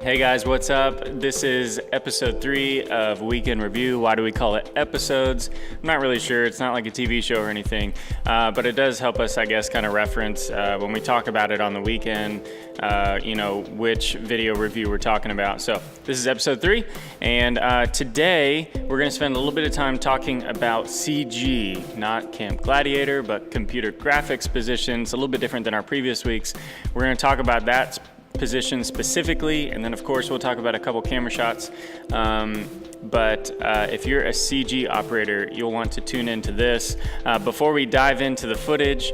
Hey guys, what's up? This is episode 3 of Weekend Review. Why do we call it episodes? I'm not really sure. It's not like a TV show or anything, but it does help us, I guess, kind of reference when we talk about it on the weekend, which video review we're talking about. So this is episode 3, and today we're going to spend a little bit of time talking about CG, not Camp Gladiator, but computer graphics positions, a little bit different than our previous weeks. We're going to talk about that position specifically, and then of course we'll talk about a couple camera shots, but if you're a CG operator, you'll want to tune into this. Before we dive into the footage,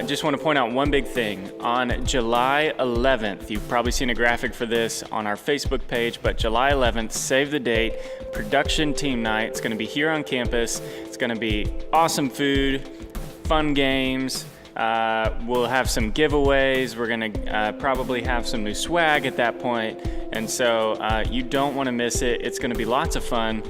just want to point out one big thing. On July 11th, you've probably seen a graphic for this on our Facebook page, but July 11th, save the date, production team night. It's going to be here on campus. It's going to be awesome food, fun games. We'll have some giveaways. We're gonna probably have some new swag at that point, and so you don't want to miss it. It's gonna be lots of fun.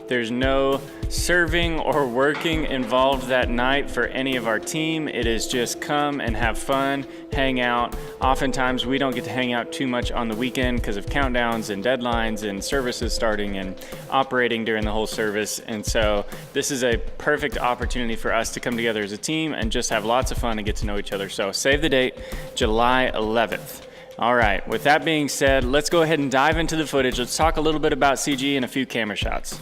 There's no serving or working involved that night for any of our team. It is just come and have fun, hang out. Oftentimes we don't get to hang out too much on the weekend because of countdowns and deadlines and services starting and operating during the whole service, and so this is a perfect opportunity for us to come together as a team and just have lots of fun and get to know each other. So save the date, July 11th. All right, with that being said, let's go ahead and dive into the footage. Let's talk a little bit about CG and a few camera shots.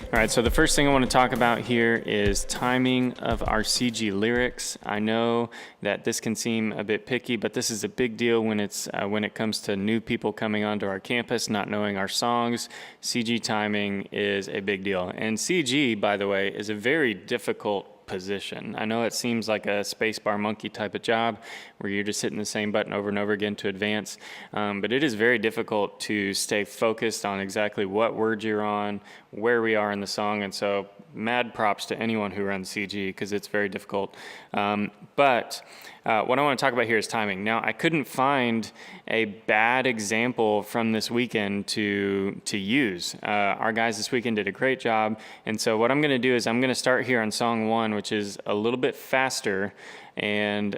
All right, so the first thing I want to talk about here is timing of our CG lyrics. I know that this can seem a bit picky, but this is a big deal when it comes to new people coming onto our campus, not knowing our songs. CG timing is a big deal. And CG, by the way, is a very difficult position. I know it seems like a spacebar monkey type of job where you're just hitting the same button over and over again to advance, but it is very difficult to stay focused on exactly what words you're on, where we are in the song, and so mad props to anyone who runs CG because it's very difficult. But what I want to talk about here is timing. Now, I couldn't find a bad example from this weekend to use. Our guys this weekend did a great job, and so what I'm going to do is I'm going to start here on song 1, which is a little bit faster, and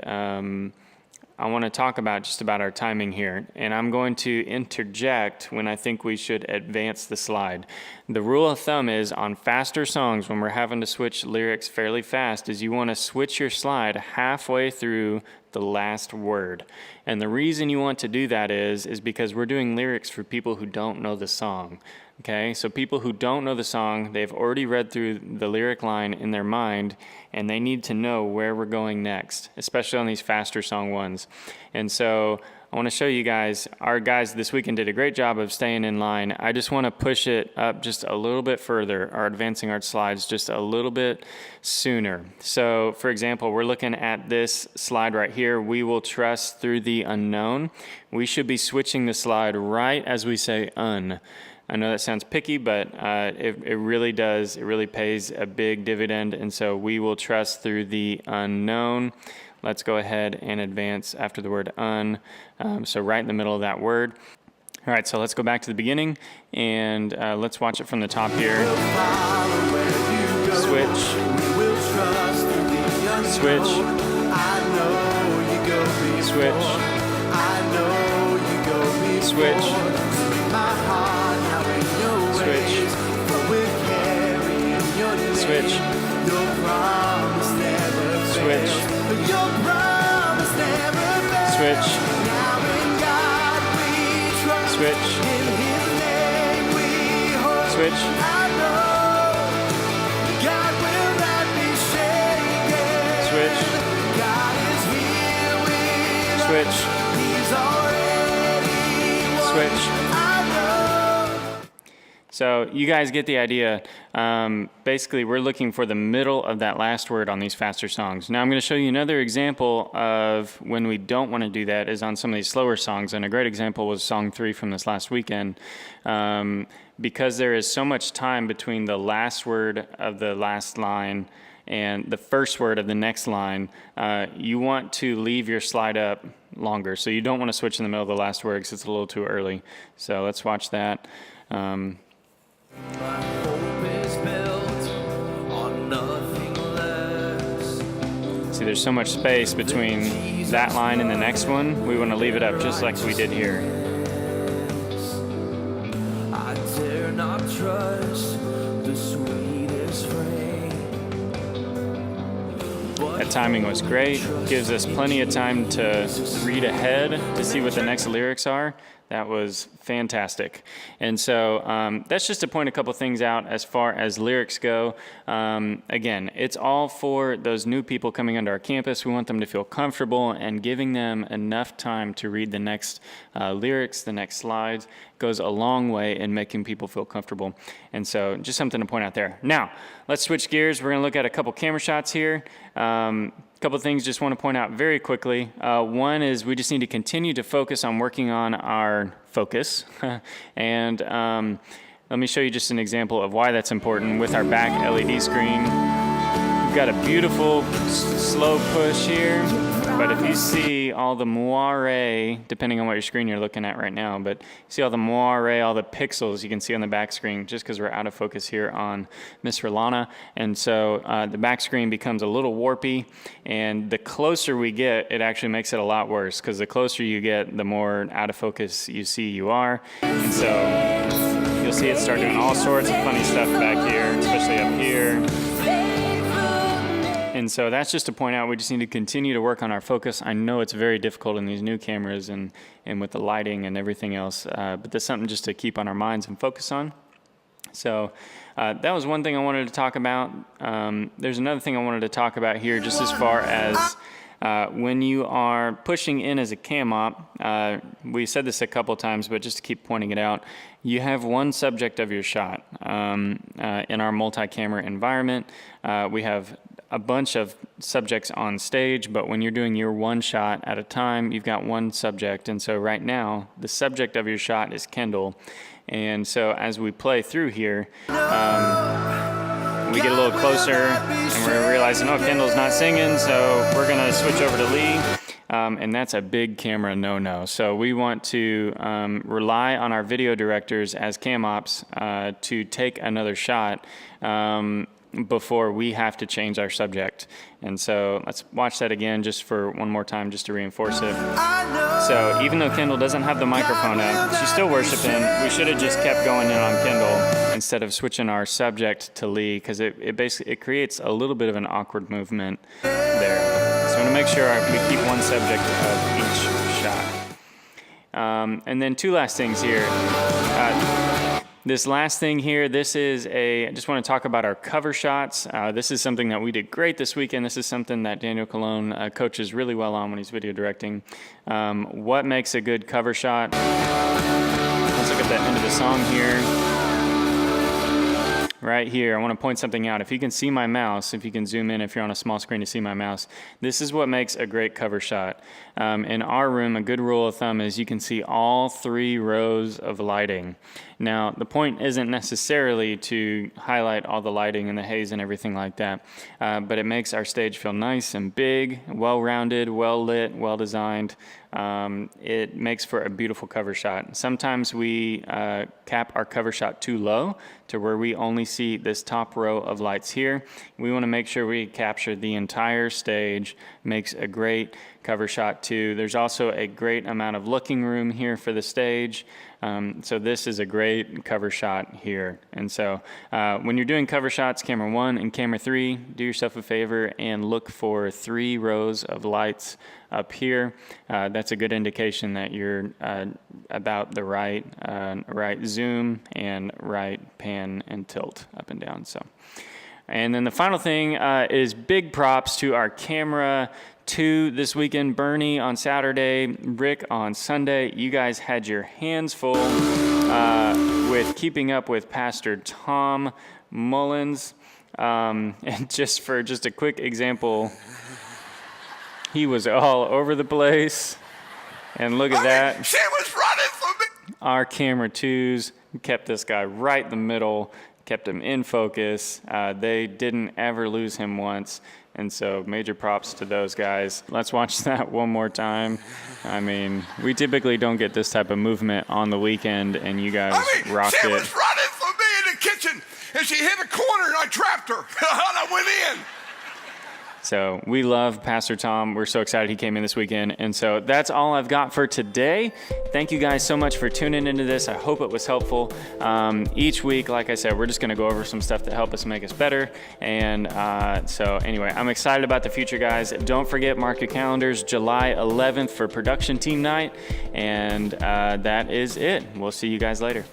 I want to talk about just about our timing here, and I'm going to interject when I think we should advance the slide. The rule of thumb is on faster songs, when we're having to switch lyrics fairly fast, is you want to switch your slide halfway through the last word. And the reason you want to do that is because we're doing lyrics for people who don't know the song. Okay, so people who don't know the song, they've already read through the lyric line in their mind, and they need to know where we're going next, especially on these faster song ones. And so I want to show you guys, our guys this weekend did a great job of staying in line. I just want to push it up just a little bit further, our advancing our slides just a little bit sooner. So for example, we're looking at this slide right here, we will trust through the unknown. We should be switching the slide right as we say un. I know that sounds picky, but it really does. It really pays a big dividend, and so we will trust through the unknown. Let's go ahead and advance after the word un, so right in the middle of that word. All right, so let's go back to the beginning, and let's watch it from the top here. Switch. Switch. Switch. Switch. Switch. Switch. Switch. Switch. Switch. Switch. Switch. Switch. So you guys get the idea. Basically, we're looking for the middle of that last word on these faster songs. Now I'm going to show you another example of when we don't want to do that is on some of these slower songs. And a great example was song 3 from this last weekend. Because there is so much time between the last word of the last line and the first word of the next line, you want to leave your slide up longer. So you don't want to switch in the middle of the last word because it's a little too early. So let's watch that. My hope is built on nothing less. See, there's so much space between that line and the next one. We want to leave it up just like we did here. I dare not trust the sweetest frame. That timing was great. Gives us plenty of time to read ahead to see what the next lyrics are. That was fantastic. And so that's just to point a couple things out as far as lyrics go. Again, it's all for those new people coming onto our campus. We want them to feel comfortable, and giving them enough time to read the next lyrics, the next slides, goes a long way in making people feel comfortable. And so just something to point out there. Now, let's switch gears. We're going to look at a couple camera shots here. Couple things just want to point out very quickly. One is we just need to continue to focus on working on our focus. And let me show you just an example of why that's important with our back LED screen. We've got a beautiful slow push here, but if you see all the moire, depending on what your screen you're looking at right now, but you see all the moire, all the pixels you can see on the back screen, just because we're out of focus here on Miss Rolana. And so the back screen becomes a little warpy, and the closer we get, it actually makes it a lot worse, because the closer you get, the more out of focus you see you are. And so you'll see it start doing all sorts of funny stuff back here, especially up here. And so that's just to point out we just need to continue to work on our focus. I know it's very difficult in these new cameras and with the lighting and everything else, but that's something just to keep on our minds and focus on. So that was one thing I wanted to talk about. There's another thing I wanted to talk about here, just as far as when you are pushing in as a cam op. We said this a couple times, but just to keep pointing it out, you have one subject of your shot. In our multi-camera environment, we have a bunch of subjects on stage, but when you're doing your one shot at a time, you've got one subject. And so right now, the subject of your shot is Kendall. And so as we play through here, we get a little closer and we're realizing, oh, Kendall's not singing, so we're gonna switch over to Lee. And that's a big camera no-no. So we want to rely on our video directors as cam ops to take another shot before we have to change our subject. And so let's watch that again just for one more time, just to reinforce it. So even though Kendall doesn't have the microphone up, she's still worshiping. We should have just kept going in on Kendall instead of switching our subject to Lee, because it basically creates a little bit of an awkward movement there. So I want to make sure we keep one subject of each shot. And then two last things here. This last thing here, I just want to talk about our cover shots. This is something that we did great this weekend. This is something that Daniel Colon coaches really well on when he's video directing. What makes a good cover shot? Let's look at the end of the song here. Right here, I want to point something out. If you can see my mouse, if you can zoom in if you're on a small screen to see my mouse, this is what makes a great cover shot. In our room, a good rule of thumb is you can see all 3 rows of lighting. Now, the point isn't necessarily to highlight all the lighting and the haze and everything like that, but it makes our stage feel nice and big, well-rounded, well-lit, well-designed. It makes for a beautiful cover shot. Sometimes we cap our cover shot too low to where we only see this top row of lights here. We want to make sure we capture the entire stage. Makes a great cover shot too. There's also a great amount of looking room here for the stage. So this is a great cover shot here. And so when you're doing cover shots, camera 1 and camera 3, do yourself a favor and look for 3 rows of lights up here. That's a good indication that you're about the right zoom and right pan and tilt up and down. So, and then the final thing is big props to our camera 2 this weekend. Bernie on Saturday, Rick on Sunday. You guys had your hands full with keeping up with Pastor Tom Mullins. And just a quick example, he was all over the place. And look at that. She was running for me. Our camera 2s kept this guy right in the middle, kept him in focus. They didn't ever lose him once. And so major props to those guys. Let's watch that one more time. I mean, we typically don't get this type of movement on the weekend, and you guys rocked it. She was running for me in the kitchen, and she hit a corner, and I trapped her. And I went in. So we love Pastor Tom. We're so excited he came in this weekend. And so that's all I've got for today. Thank you guys so much for tuning into this. I hope it was helpful. Each week, like I said, we're just going to go over some stuff to help us make us better. And so anyway, I'm excited about the future, guys. Don't forget, mark your calendars, July 11th for production team night. And that is it. We'll see you guys later.